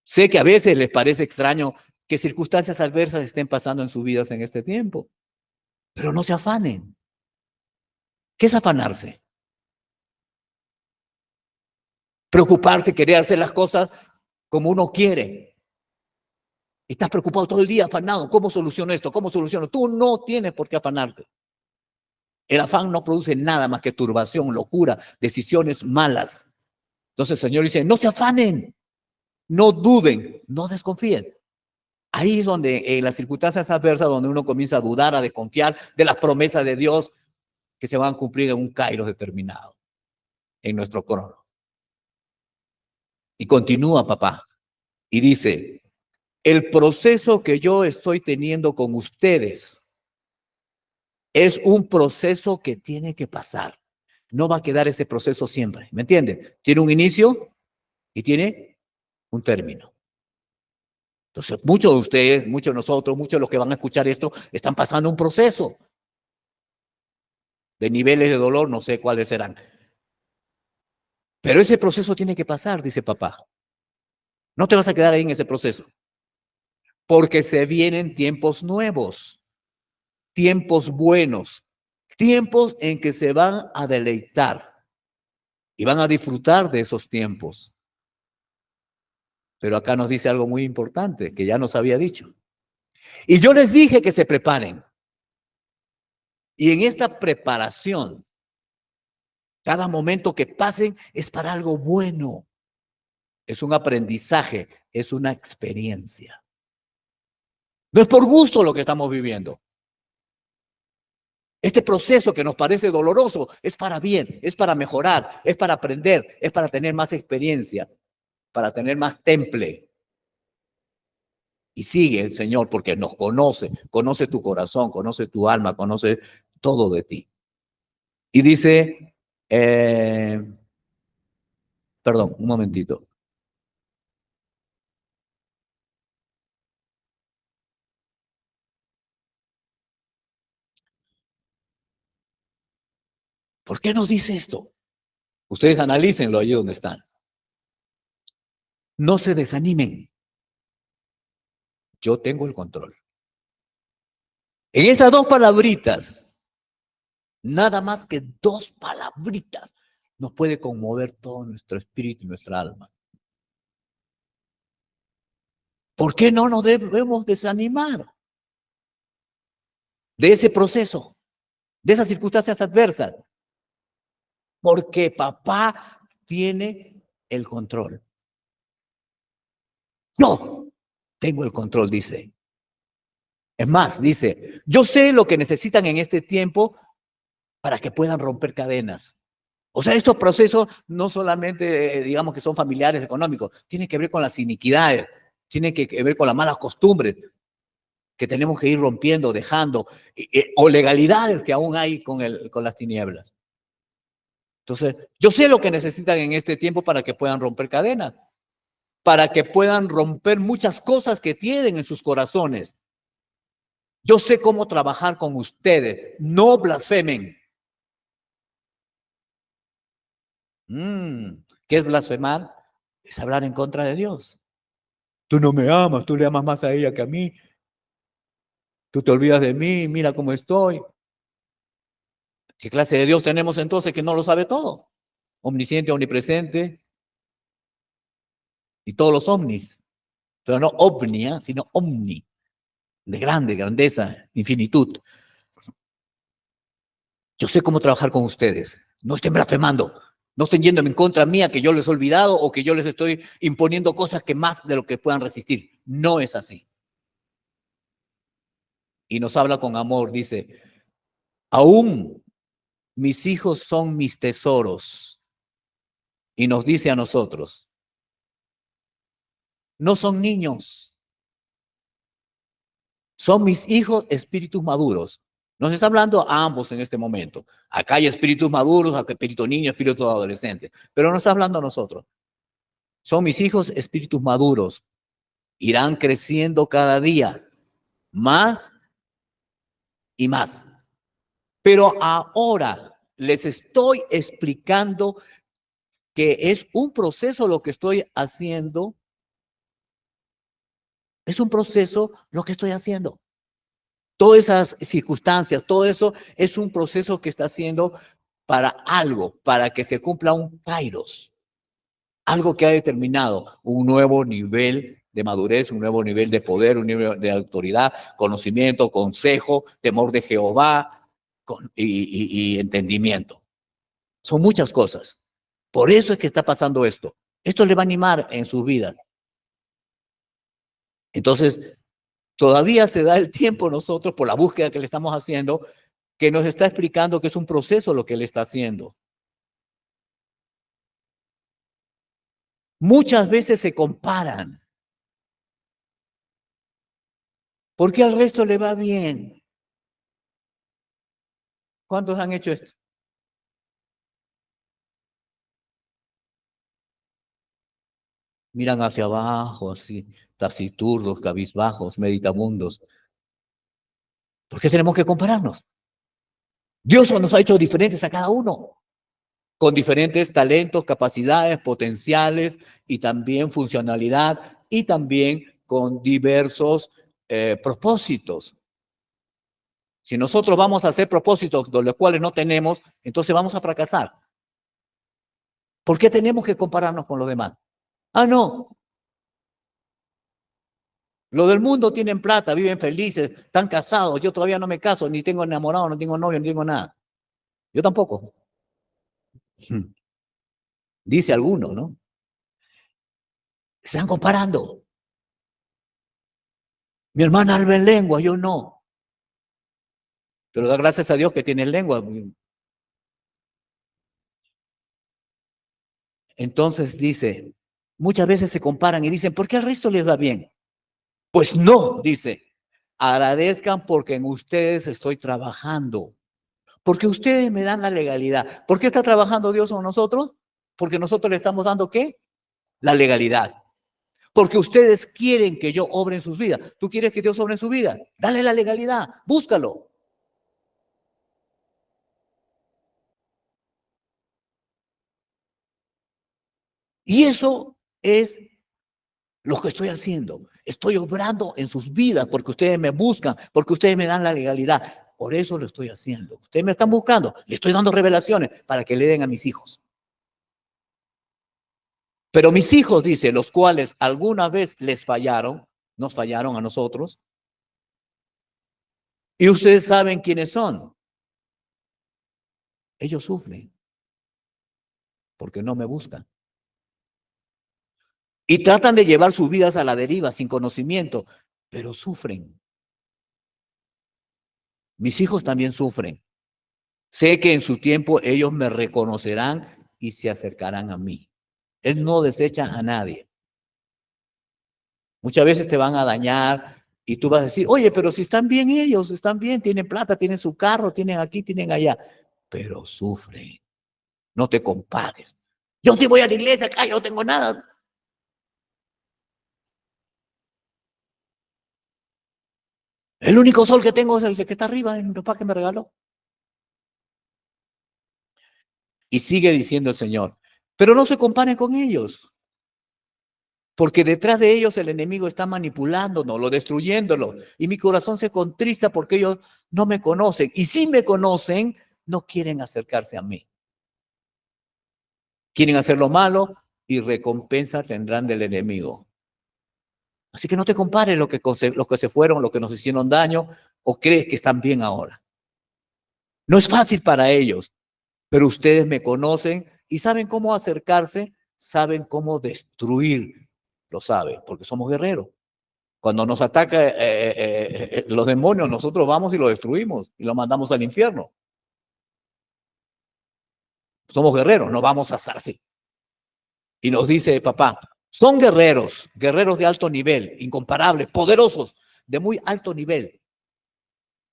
sé que a veces les parece extraño que circunstancias adversas estén pasando en sus vidas en este tiempo, pero no se afanen. ¿Qué es afanarse? Preocuparse, querer hacer las cosas como uno quiere. Estás preocupado todo el día, afanado. ¿Cómo soluciono esto? ¿Cómo soluciono? Tú no tienes por qué afanarte. El afán no produce nada más que turbación, locura, decisiones malas. Entonces el Señor dice, no se afanen, no duden, no desconfíen. Ahí es donde, en las circunstancias adversas, donde uno comienza a dudar, a desconfiar de las promesas de Dios que se van a cumplir en un kairos determinado, en nuestro crono. Y continúa, papá, y dice, el proceso que yo estoy teniendo con ustedes es un proceso que tiene que pasar. No va a quedar ese proceso siempre, ¿me entienden? Tiene un inicio y tiene un término. Entonces, muchos de ustedes, muchos de nosotros, muchos de los que van a escuchar esto, están pasando un proceso de niveles de dolor, no sé cuáles serán. Pero ese proceso tiene que pasar, dice papá. No te vas a quedar ahí en ese proceso, porque se vienen tiempos nuevos, tiempos buenos, tiempos en que se van a deleitar y van a disfrutar de esos tiempos. Pero acá nos dice algo muy importante que ya nos había dicho. Y yo les dije que se preparen. Y en esta preparación, cada momento que pasen es para algo bueno. Es un aprendizaje, es una experiencia. No es por gusto lo que estamos viviendo. Este proceso que nos parece doloroso es para bien, es para mejorar, es para aprender, es para tener más experiencia, para tener más temple. Y sigue el Señor porque nos conoce, conoce tu corazón, conoce tu alma, conoce todo de ti. Y dice, perdón, un momentito. ¿Por qué nos dice esto? Ustedes analícenlo allí donde están. No se desanimen. Yo tengo el control. En esas dos palabritas, nada más que dos palabritas, nos puede conmover todo nuestro espíritu y nuestra alma. ¿Por qué no nos debemos desanimar de ese proceso, de esas circunstancias adversas? Porque papá tiene el control. Yo tengo el control, dice. Es más, dice, yo sé lo que necesitan en este tiempo para que puedan romper cadenas. O sea, estos procesos no solamente, digamos que son familiares, económicos, tienen que ver con las iniquidades, tienen que ver con las malas costumbres que tenemos que ir rompiendo, dejando, o legalidades que aún hay con las tinieblas. Entonces, yo sé lo que necesitan en este tiempo para que puedan romper cadenas, para que puedan romper muchas cosas que tienen en sus corazones. Yo sé cómo trabajar con ustedes. No blasfemen. ¿Qué es blasfemar? Es hablar en contra de Dios. Tú no me amas, tú le amas más a ella que a mí. Tú te olvidas de mí, mira cómo estoy. ¿Qué clase de Dios tenemos entonces que no lo sabe todo? Omnisciente, omnipresente y todos los omnis. Pero no omnia, sino omni. De grande, grandeza, infinitud. Yo sé cómo trabajar con ustedes. No estén blasfemando. No estén yéndome en contra mía que yo les he olvidado o que yo les estoy imponiendo cosas que más de lo que puedan resistir. No es así. Y nos habla con amor, dice, aún mis hijos son mis tesoros. Y nos dice a nosotros, no son niños, son mis hijos espíritus maduros. Nos está hablando a ambos en este momento. Acá hay espíritus maduros, acá espíritu niño, espíritu adolescente, pero nos está hablando a nosotros. Son mis hijos espíritus maduros. Irán creciendo cada día más y más. Pero ahora les estoy explicando que es un proceso lo que estoy haciendo. Es un proceso lo que estoy haciendo. Todas esas circunstancias, todo eso es un proceso que está haciendo para algo, para que se cumpla un kairos. Algo que ha determinado un nuevo nivel de madurez, un nuevo nivel de poder, un nivel de autoridad, conocimiento, consejo, temor de Jehová y entendimiento. Son muchas cosas. Por eso es que está pasando esto. Esto le va a animar en sus vidas. Entonces, Todavía se da el tiempo nosotros, por la búsqueda que le estamos haciendo, que nos está explicando que es un proceso lo que él está haciendo. Muchas veces se comparan. ¿Por qué al resto le va bien? ¿Cuántos han hecho esto? Miran hacia abajo, así, taciturnos, cabizbajos, meditabundos. ¿Por qué tenemos que compararnos? Dios nos ha hecho diferentes a cada uno, con diferentes talentos, capacidades, potenciales y también funcionalidad y también con diversos propósitos. Si nosotros vamos a hacer propósitos de los cuales no tenemos, entonces vamos a fracasar. ¿Por qué tenemos que compararnos con los demás? Ah, no. Los del mundo tienen plata, viven felices, están casados. Yo todavía no me caso, ni tengo enamorado, no tengo novio, ni tengo nada. Yo tampoco. Dice alguno, ¿no? Se están comparando. Mi hermana habla en lengua, yo no. Pero da gracias a Dios que tiene lengua. Entonces dice, muchas veces se comparan y dicen, ¿por qué al resto les va bien? Pues no, dice, agradezcan porque en ustedes estoy trabajando. Porque ustedes me dan la legalidad. ¿Por qué está trabajando Dios con nosotros? Porque nosotros le estamos dando ¿qué? La legalidad. Porque ustedes quieren que yo obre en sus vidas. ¿Tú quieres que Dios obre en su vida? Dale la legalidad, búscalo. Y eso es lo que estoy haciendo. Estoy obrando en sus vidas porque ustedes me buscan, porque ustedes me dan la legalidad. Por eso lo estoy haciendo. Ustedes me están buscando. Le estoy dando revelaciones para que le den a mis hijos. Pero mis hijos, dice, los cuales alguna vez les fallaron, nos fallaron a nosotros, y ustedes saben quiénes son. Ellos sufren porque no me buscan. Y tratan de llevar sus vidas a la deriva sin conocimiento, pero sufren. Mis hijos también sufren. Sé que en su tiempo ellos me reconocerán y se acercarán a mí. Él no desecha a nadie. Muchas veces te van a dañar y tú vas a decir, oye, pero si están bien ellos, están bien, tienen plata, tienen su carro, tienen aquí, tienen allá, pero sufren. No te compares. Yo sí voy a la iglesia, acá yo no tengo nada. El único sol que tengo es el que está arriba, mi papá que me regaló. Y sigue diciendo el Señor, pero no se comparen con ellos, porque detrás de ellos el enemigo está manipulándonos, lo destruyéndolo. Y mi corazón se contrista porque ellos no me conocen. Y si me conocen, no quieren acercarse a mí. Quieren hacer lo malo y recompensa tendrán del enemigo. Así que no te compares los que se fueron, los que nos hicieron daño, o crees que están bien ahora. No es fácil para ellos, pero ustedes me conocen y saben cómo acercarse, saben cómo destruir, lo saben, porque somos guerreros. Cuando nos ataca los demonios, nosotros vamos y lo destruimos y lo mandamos al infierno. Somos guerreros, no vamos a estar así. Y nos dice papá, son guerreros, guerreros de alto nivel, incomparables, poderosos, de muy alto nivel.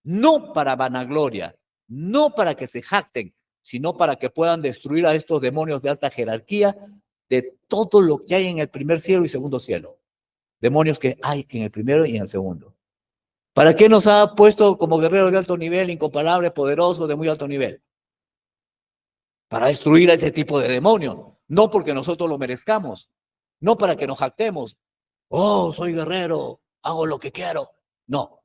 No para vanagloria, no para que se jacten, sino para que puedan destruir a estos demonios de alta jerarquía de todo lo que hay en el primer cielo y segundo cielo. Demonios que hay en el primero y en el segundo. ¿Para qué nos ha puesto como guerreros de alto nivel, incomparables, poderosos, de muy alto nivel? Para destruir a ese tipo de demonios, no porque nosotros lo merezcamos, no para que nos jactemos. Oh, soy guerrero, hago lo que quiero. No.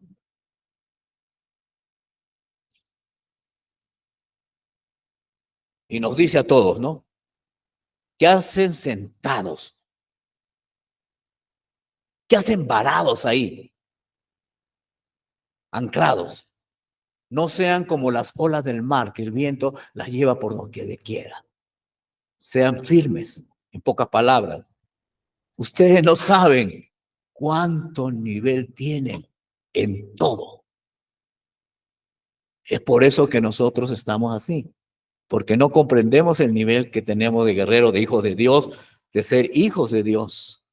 Y nos dice a todos, ¿no? ¿Qué hacen sentados? ¿Qué hacen varados ahí? Anclados. No sean como las olas del mar, que el viento las lleva por donde quiera. Sean firmes, en pocas palabras. Ustedes no saben cuánto nivel tienen. en todo. Es por eso que nosotros estamos así, porque no comprendemos el nivel que tenemos de guerrero, de hijos de Dios, de ser hijos de Dios,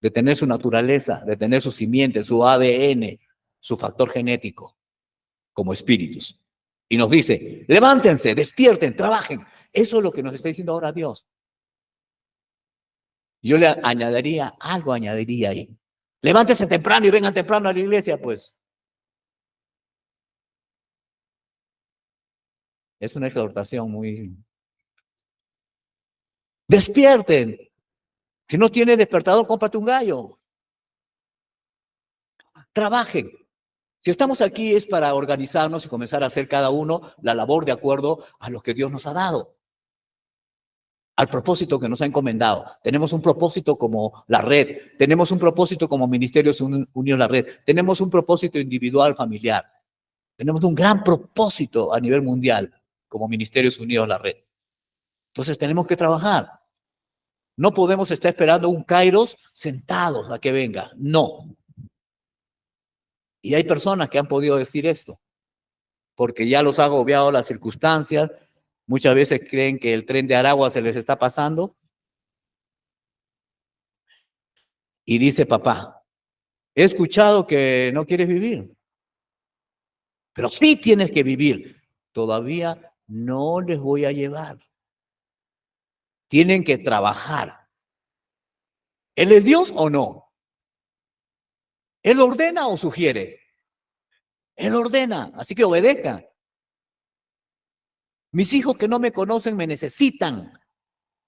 de tener su naturaleza, de tener su simiente, su ADN, su factor genético como espíritus. Y nos dice, levántense, despierten, trabajen. Eso es lo que nos está diciendo ahora Dios. Yo le añadiría ahí. Levántense temprano y vengan temprano a la iglesia, pues. Es una exhortación muy... Despierten. Si no tienes despertador, cómprate un gallo. Trabajen. Si estamos aquí es para organizarnos y comenzar a hacer cada uno la labor de acuerdo a lo que Dios nos ha dado, al propósito que nos ha encomendado. Tenemos un propósito como la red, tenemos un propósito como Ministerios Unidos la Red, tenemos un propósito individual, familiar, tenemos un gran propósito a nivel mundial como Ministerios Unidos la Red. Entonces tenemos que trabajar. No podemos estar esperando un Kairos sentados a que venga. No. Y hay personas que han podido decir esto, porque ya los ha agobiado las circunstancias. Muchas veces creen que el tren de Aragua se les está pasando. Y dice papá, he escuchado que no quieres vivir, pero sí tienes que vivir. Todavía no les voy a llevar. Tienen que trabajar. ¿Él es Dios o no? ¿Él ordena o sugiere? Él ordena, así que obedezcan. Mis hijos que no me conocen me necesitan.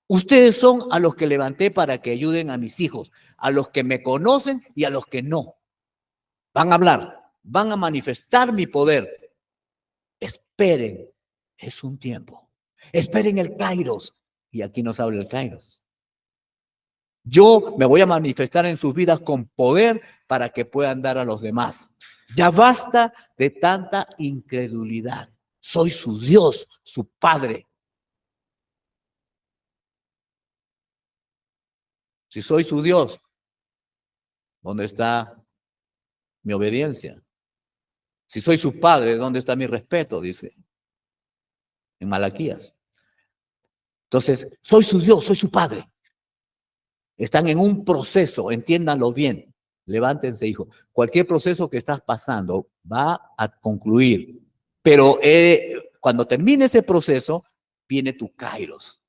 Ustedes son a los que levanté para que ayuden a mis hijos, a los que me conocen y a los que no. Van a hablar, van a manifestar mi poder. Esperen, es un tiempo. Esperen el Kairos. Y aquí nos habla el Kairos. Yo me voy a manifestar en sus vidas con poder para que puedan dar a los demás. Ya basta de tanta incredulidad. Soy su Dios, su Padre. Si soy su Dios, ¿dónde está mi obediencia? Si soy su Padre, ¿dónde está mi respeto? Dice en Malaquías. Entonces, soy su Dios, soy su Padre. Están en un proceso, entiéndanlo bien. Levántense, hijo. Cualquier proceso que estás pasando va a concluir. Pero cuando termine ese proceso, viene tu Kairos.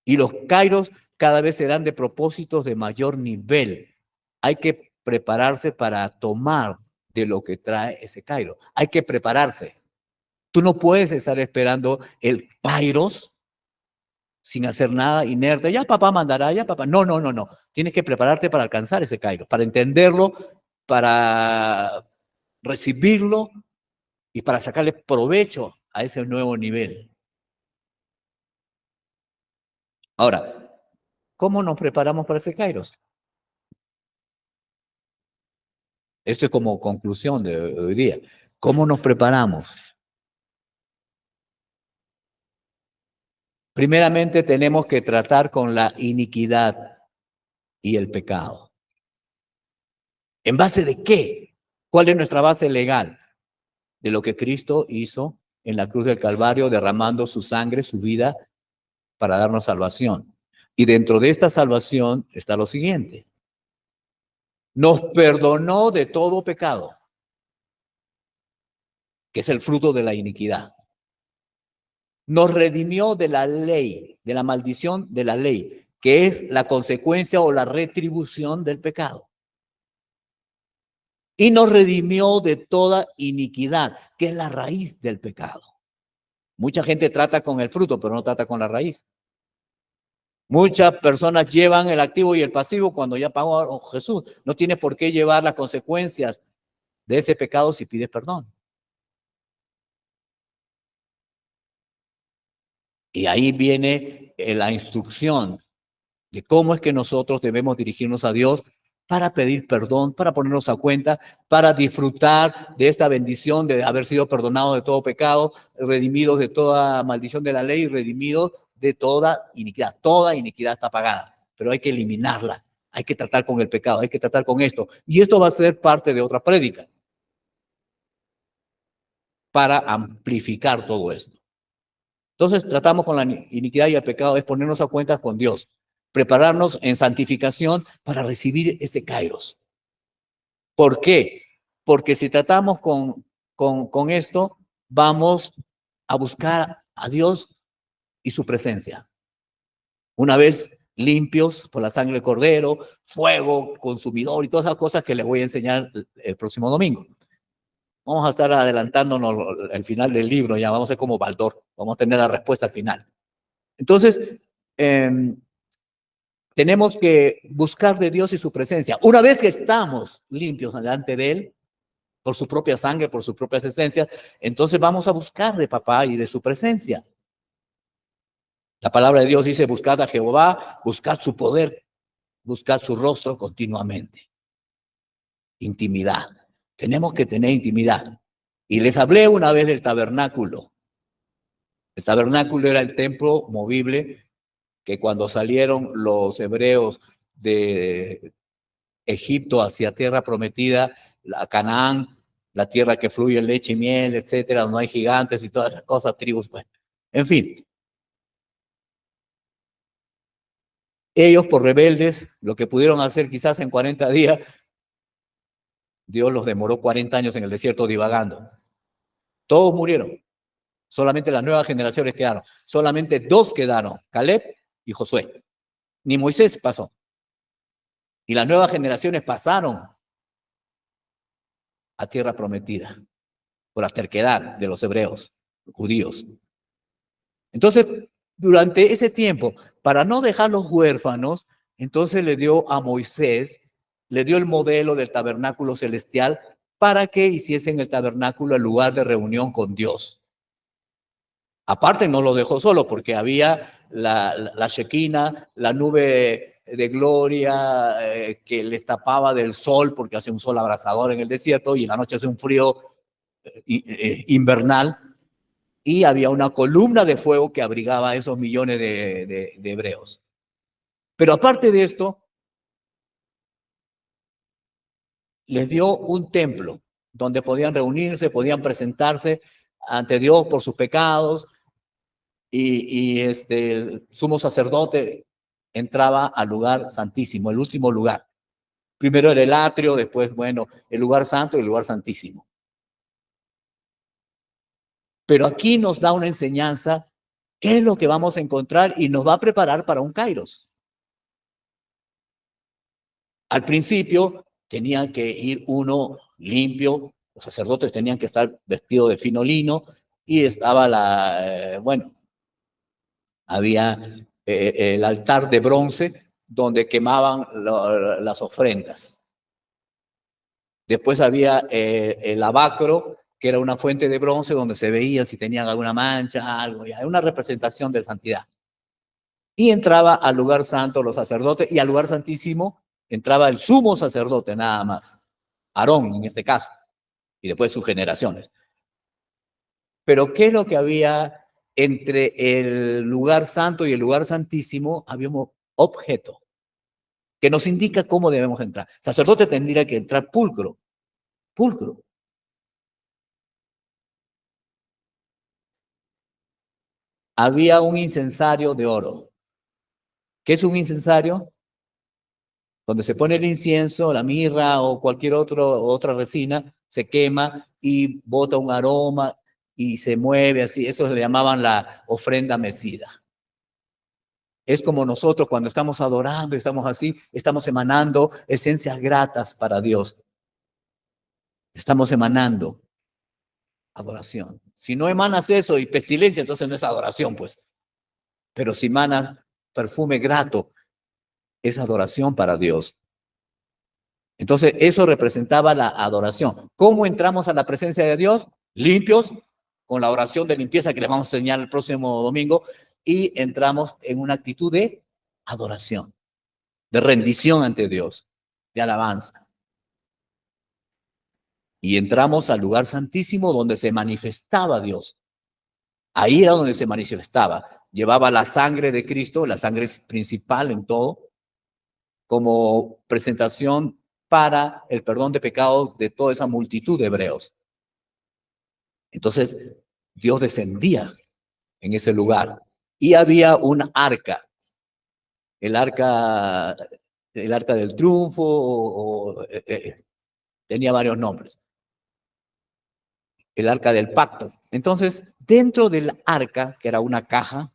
Y los Kairos cada vez serán de propósitos de mayor nivel. Hay que prepararse para tomar de lo que trae ese Kairos. Hay que prepararse. Tú no puedes estar esperando el Kairos sin hacer nada, inerte. Ya papá mandará, ya papá. No, no, no, no. Tienes que prepararte para alcanzar ese Kairos, para entenderlo, para recibirlo y para sacarle provecho a ese nuevo nivel. Ahora, ¿cómo nos preparamos para ese Kairos? Esto es como conclusión de hoy día. ¿Cómo nos preparamos? Primeramente tenemos que tratar con la iniquidad y el pecado. ¿En base de qué? ¿Cuál es nuestra base legal? De lo que Cristo hizo en la cruz del Calvario, derramando su sangre, su vida, para darnos salvación. Y dentro de esta salvación está lo siguiente. Nos perdonó de todo pecado, que es el fruto de la iniquidad. Nos redimió de la ley, de la maldición de la ley, que es la consecuencia o la retribución del pecado. Y nos redimió de toda iniquidad, que es la raíz del pecado. Mucha gente trata con el fruto, pero no trata con la raíz. Muchas personas llevan el activo y el pasivo cuando ya pagó Jesús. No tienes por qué llevar las consecuencias de ese pecado si pides perdón. Y ahí viene la instrucción de cómo es que nosotros debemos dirigirnos a Dios para pedir perdón, para ponernos a cuenta, para disfrutar de esta bendición de haber sido perdonados de todo pecado, redimidos de toda maldición de la ley, redimidos de toda iniquidad. Toda iniquidad está pagada, pero hay que eliminarla, hay que tratar con el pecado, hay que tratar con esto. Y esto va a ser parte de otra prédica para amplificar todo esto. Entonces, tratamos con la iniquidad y el pecado, es ponernos a cuentas con Dios, prepararnos en santificación para recibir ese kairos. ¿Por qué? Porque si tratamos con esto, vamos a buscar a Dios y su presencia. Una vez limpios por la sangre del cordero, fuego consumidor y todas esas cosas que les voy a enseñar el próximo domingo. Vamos a estar adelantándonos al final del libro, ya vamos a ser como Baldor, vamos a tener la respuesta al final. Entonces, tenemos que buscar de Dios y su presencia. Una vez que estamos limpios delante de Él, por su propia sangre, por sus propias esencias, entonces vamos a buscar de papá y de su presencia. La palabra de Dios dice, buscad a Jehová, buscad su poder, buscad su rostro continuamente. Intimidad. Tenemos que tener intimidad. Y les hablé una vez del tabernáculo. El tabernáculo era el templo movible que cuando salieron los hebreos de Egipto hacia tierra prometida, la Canaán, la tierra que fluye leche y miel, etcétera, donde no hay gigantes y todas esas cosas, tribus, pues. En fin. Ellos por rebeldes, lo que pudieron hacer quizás en 40 días, Dios los demoró 40 años en el desierto divagando. Todos murieron. Solamente las nuevas generaciones quedaron. Solamente 2 quedaron, Caleb y Josué. Ni Moisés pasó. Y las nuevas generaciones pasaron a tierra prometida por la terquedad de los hebreos, judíos. Entonces, durante ese tiempo, para no dejarlos huérfanos, entonces le dio a Moisés, le dio el modelo del tabernáculo celestial para que hiciesen el tabernáculo el lugar de reunión con Dios. Aparte no lo dejó solo porque había la Shekinah, la nube de gloria que les tapaba del sol porque hace un sol abrasador en el desierto y en la noche hace un frío invernal. Y había una columna de fuego que abrigaba a esos millones de hebreos. Pero aparte de esto, les dio un templo donde podían reunirse, podían presentarse ante Dios por sus pecados, y el sumo sacerdote entraba al lugar santísimo, el último lugar. Primero era el atrio, después, bueno, el lugar santo y el lugar santísimo. Pero aquí nos da una enseñanza, qué es lo que vamos a encontrar y nos va a preparar para un kairos. Al principio tenía que ir uno limpio, los sacerdotes tenían que estar vestidos de fino lino y estaba había el altar de bronce donde quemaban las ofrendas. Después había el lavacro, que era una fuente de bronce donde se veía si tenían alguna mancha, algo, una representación de santidad. Y entraba al lugar santo los sacerdotes y al lugar santísimo entraba el sumo sacerdote nada más, Aarón en este caso, y después sus generaciones. Pero ¿qué es lo que había entre el lugar santo y el lugar santísimo? Había un objeto que nos indica cómo debemos entrar. El sacerdote tendría que entrar pulcro. Había un incensario de oro. ¿Qué es un incensario? Donde se pone el incienso, la mirra o cualquier otra resina, se quema y bota un aroma y se mueve así. Eso le llamaban la ofrenda mecida. Es como nosotros cuando estamos adorando y estamos así, estamos emanando esencias gratas para Dios. Estamos emanando adoración. Si no emanas eso y pestilencia, entonces no es adoración, pues. Pero si emanas perfume grato, es adoración para Dios. Entonces, eso representaba la adoración. ¿Cómo entramos a la presencia de Dios? Limpios, con la oración de limpieza que les vamos a enseñar el próximo domingo, y entramos en una actitud de adoración, de rendición ante Dios, de alabanza. Y entramos al lugar santísimo donde se manifestaba Dios. Ahí era donde se manifestaba. Llevaba la sangre de Cristo, la sangre es principal en todo. como presentación para el perdón de pecados de toda esa multitud de hebreos. Entonces, Dios descendía en ese lugar y había un arca, el arca, el arca del triunfo, tenía varios nombres, el arca del pacto. Entonces, dentro del arca, que era una caja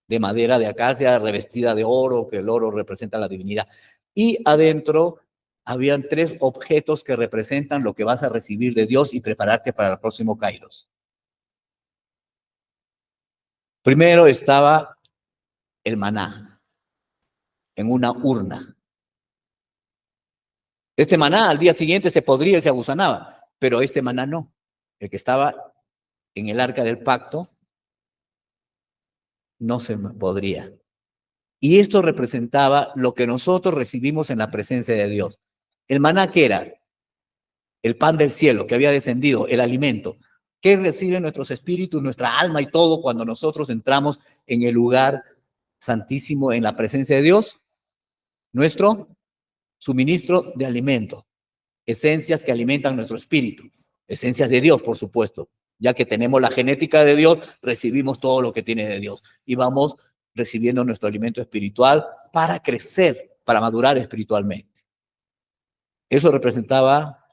de madera de acacia revestida de oro, que el oro representa la divinidad, y adentro habían 3 objetos que representan lo que vas a recibir de Dios y prepararte para el próximo Kairos. Primero estaba el maná en una urna. Este maná al día siguiente se podría y se agusanaba, pero este maná no. El que estaba en el arca del pacto no se podría. Y esto representaba lo que nosotros recibimos en la presencia de Dios. El maná, ¿qué era? El pan del cielo que había descendido, el alimento. ¿Qué reciben nuestros espíritus, nuestra alma y todo cuando nosotros entramos en el lugar santísimo, en la presencia de Dios? Nuestro suministro de alimento, esencias que alimentan nuestro espíritu, esencias de Dios, por supuesto, ya que tenemos la genética de Dios, recibimos todo lo que tiene de Dios y vamos recibiendo nuestro alimento espiritual para crecer, para madurar espiritualmente. Eso representaba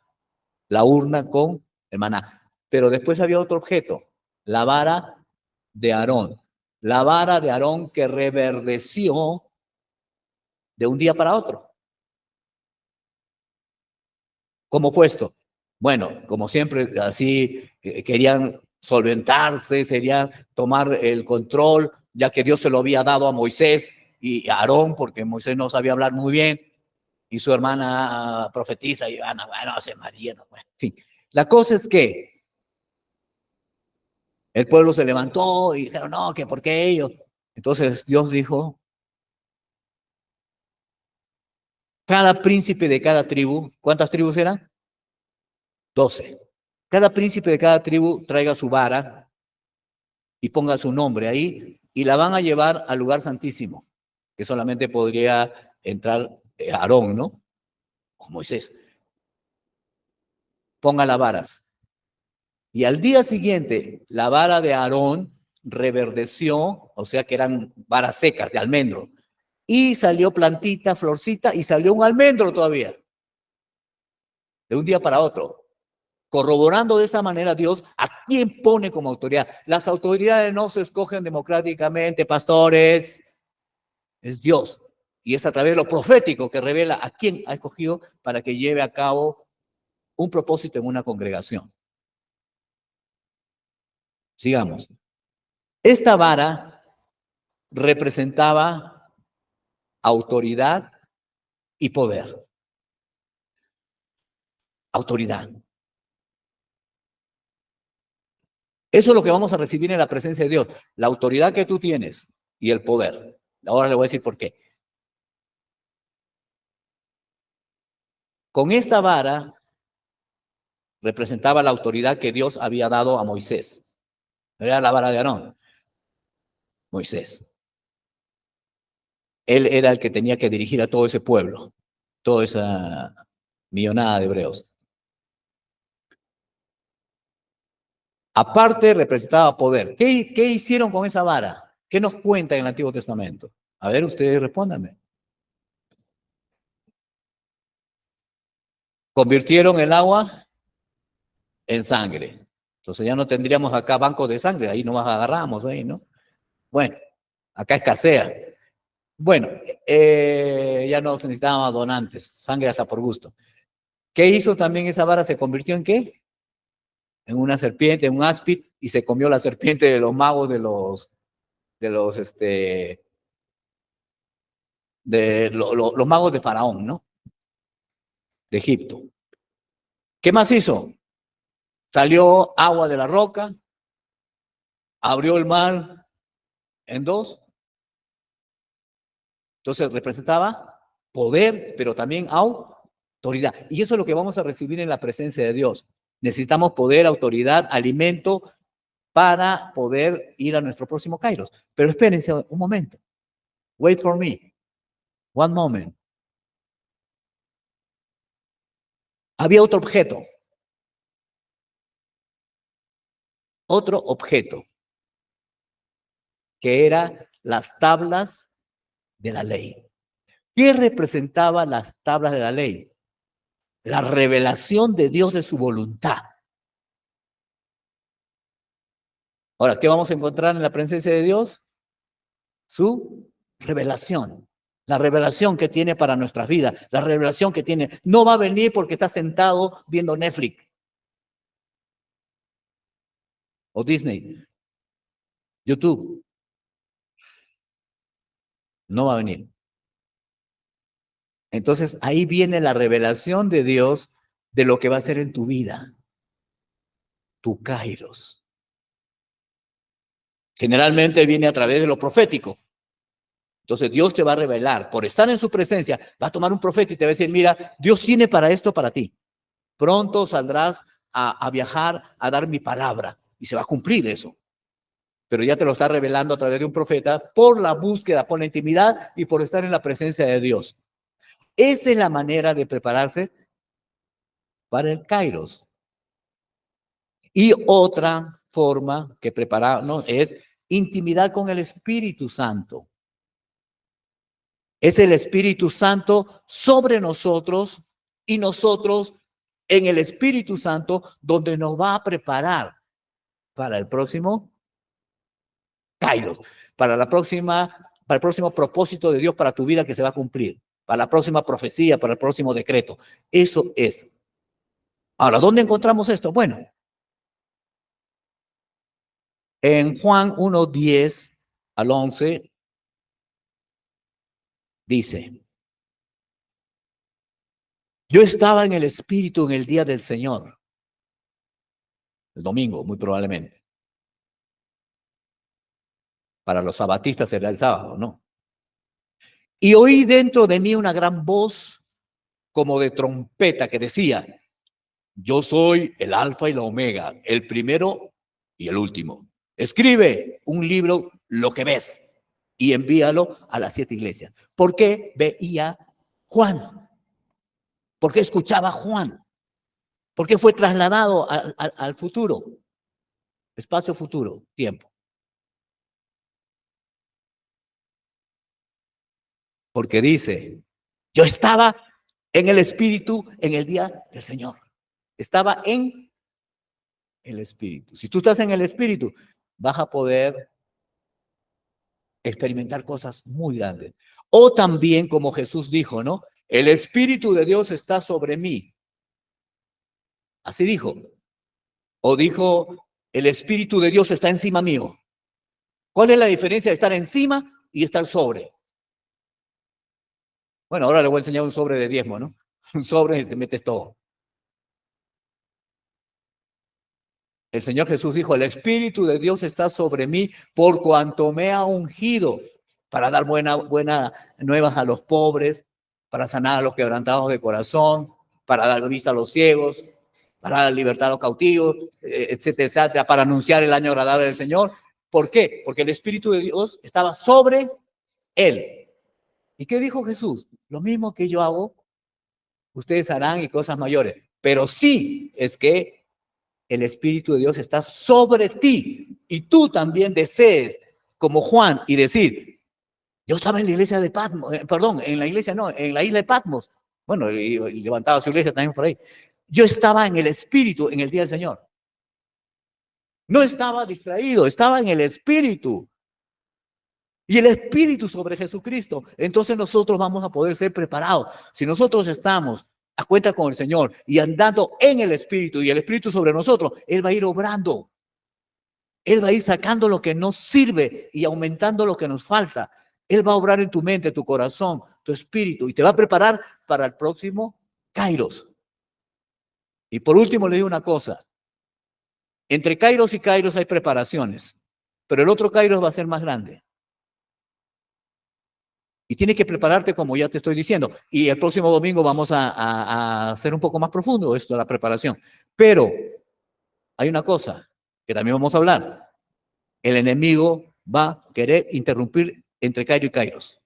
la urna con el maná. Pero después había otro objeto, la vara de Aarón. La vara de Aarón que reverdeció de un día para otro. ¿Cómo fue esto? Bueno, como siempre, así querían solventarse, querían tomar el control, ya que Dios se lo había dado a Moisés y a Aarón, porque Moisés no sabía hablar muy bien, y su hermana profetiza, y Ana, bueno, hace María, no, bueno, en fin. La cosa es que el pueblo se levantó y dijeron, no, que por qué ellos. Entonces Dios dijo, cada príncipe de cada tribu, ¿cuántas tribus eran? 12. Cada príncipe de cada tribu traiga su vara y ponga su nombre ahí y la van a llevar al lugar santísimo, que solamente podría entrar Aarón, ¿no? O Moisés. Ponga las varas. Y al día siguiente, la vara de Aarón reverdeció, o sea que eran varas secas de almendro, y salió plantita, florcita, y salió un almendro todavía, de un día para otro, corroborando de esa manera Dios a quién pone como autoridad. Las autoridades no se escogen democráticamente, pastores, es Dios, y es a través de lo profético que revela a quién ha escogido para que lleve a cabo un propósito en una congregación. Sigamos. Esta vara representaba autoridad y poder. Autoridad. Eso es lo que vamos a recibir en la presencia de Dios. La autoridad que tú tienes y el poder. Ahora le voy a decir por qué. Con esta vara representaba la autoridad que Dios había dado a Moisés. No era la vara de Aarón. Moisés. Él era el que tenía que dirigir a todo ese pueblo, toda esa millonada de hebreos. Aparte, representaba poder. ¿Qué hicieron con esa vara? ¿Qué nos cuenta en el Antiguo Testamento? A ver, ustedes respóndanme. Convirtieron el agua en sangre. Entonces ya no tendríamos acá bancos de sangre, ahí nomás agarramos, ahí, ¿no? Bueno, acá escasea. Bueno, ya no necesitábamos donantes, sangre hasta por gusto. ¿Qué hizo también esa vara? ¿Se convirtió en qué? En una serpiente, en un áspid, y se comió la serpiente de los magos los magos de Faraón, ¿no? De Egipto. ¿Qué más hizo? Salió agua de la roca, abrió el mar en dos. Entonces representaba poder, pero también autoridad. Y eso es lo que vamos a recibir en la presencia de Dios. Necesitamos poder, autoridad, alimento para poder ir a nuestro próximo Kairos. Pero espérense un momento. Wait for me. One moment. Había otro objeto, que eran las tablas de la ley. ¿Qué representaban las tablas de la ley? La revelación de Dios de su voluntad. Ahora, ¿qué vamos a encontrar en la presencia de Dios? Su revelación. La revelación que tiene para nuestras vidas. La revelación que tiene. No va a venir porque está sentado viendo Netflix o Disney, YouTube. No va a venir. Entonces, ahí viene la revelación de Dios de lo que va a hacer en tu vida. Tu kairos. Generalmente viene a través de lo profético. Entonces Dios te va a revelar, por estar en su presencia, va a tomar un profeta y te va a decir, mira, Dios tiene para esto para ti. Pronto saldrás a viajar, a dar mi palabra y se va a cumplir eso. Pero ya te lo está revelando a través de un profeta por la búsqueda, por la intimidad y por estar en la presencia de Dios. Esa es la manera de prepararse para el Kairos. Y otra forma que prepararnos es intimidad con el Espíritu Santo. Es el Espíritu Santo sobre nosotros y nosotros en el Espíritu Santo donde nos va a preparar para el próximo Kairos, para el próximo propósito de Dios para tu vida que se va a cumplir, para la próxima profecía, para el próximo decreto. Eso es. Ahora, ¿dónde encontramos esto? Bueno, en Juan 1:10 al 11 dice, yo estaba en el Espíritu en el día del Señor, el domingo muy probablemente. Para los sabatistas será el sábado, ¿no? Y oí dentro de mí una gran voz como de trompeta que decía, yo soy el alfa y la omega, el primero y el último. Escribe un libro, lo que ves, y envíalo a las 7 iglesias. ¿Por qué veía Juan? ¿Por qué escuchaba Juan? ¿Por qué fue trasladado al futuro? Espacio futuro, tiempo. Porque dice, yo estaba en el Espíritu en el día del Señor. Estaba en el Espíritu. Si tú estás en el Espíritu, vas a poder experimentar cosas muy grandes. O también, como Jesús dijo, ¿no? El Espíritu de Dios está sobre mí. Así dijo. O dijo, el Espíritu de Dios está encima mío. ¿Cuál es la diferencia de estar encima y estar sobre? Bueno, ahora le voy a enseñar un sobre de diezmo, ¿no? Un sobre y se metes todo. El Señor Jesús dijo, el Espíritu de Dios está sobre mí por cuanto me ha ungido para dar buenas nuevas a los pobres, para sanar a los quebrantados de corazón, para dar vista a los ciegos, para dar libertad a los cautivos, etcétera, etcétera, para anunciar el año agradable del Señor. ¿Por qué? Porque el Espíritu de Dios estaba sobre él. ¿Y qué dijo Jesús? Lo mismo que yo hago, ustedes harán y cosas mayores. Pero sí es que el Espíritu de Dios está sobre ti y tú también desees, como Juan, y decir, yo estaba en la iglesia de Patmos, perdón, en la iglesia no, en la isla de Patmos, bueno, y levantaba su iglesia también por ahí. Yo estaba en el Espíritu en el día del Señor. No estaba distraído, estaba en el Espíritu. Y el Espíritu sobre Jesucristo. Entonces nosotros vamos a poder ser preparados. Si nosotros estamos a cuenta con el Señor y andando en el Espíritu y el Espíritu sobre nosotros, Él va a ir obrando. Él va a ir sacando lo que nos sirve y aumentando lo que nos falta. Él va a obrar en tu mente, tu corazón, tu espíritu y te va a preparar para el próximo Kairos. Y por último le digo una cosa. Entre Kairos y Kairos hay preparaciones, pero el otro Kairos va a ser más grande. Y tienes que prepararte como ya te estoy diciendo. Y el próximo domingo vamos a hacer un poco más profundo esto de la preparación. Pero hay una cosa que también vamos a hablar. El enemigo va a querer interrumpir entre Cairo y Kairos.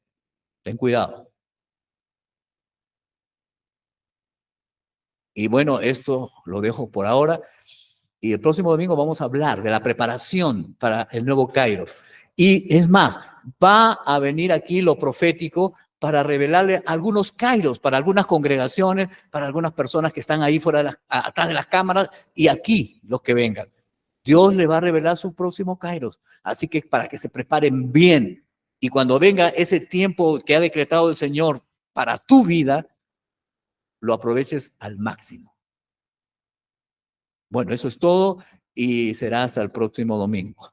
Ten cuidado. Y bueno, esto lo dejo por ahora. Y el próximo domingo vamos a hablar de la preparación para el nuevo Kairos. Y es más, va a venir aquí lo profético para revelarle algunos Kairos para algunas congregaciones, para algunas personas que están ahí fuera atrás de las cámaras y aquí los que vengan. Dios le va a revelar su próximo Kairos. Así que para que se preparen bien y cuando venga ese tiempo que ha decretado el Señor para tu vida, lo aproveches al máximo. Bueno, eso es todo y será hasta el próximo domingo.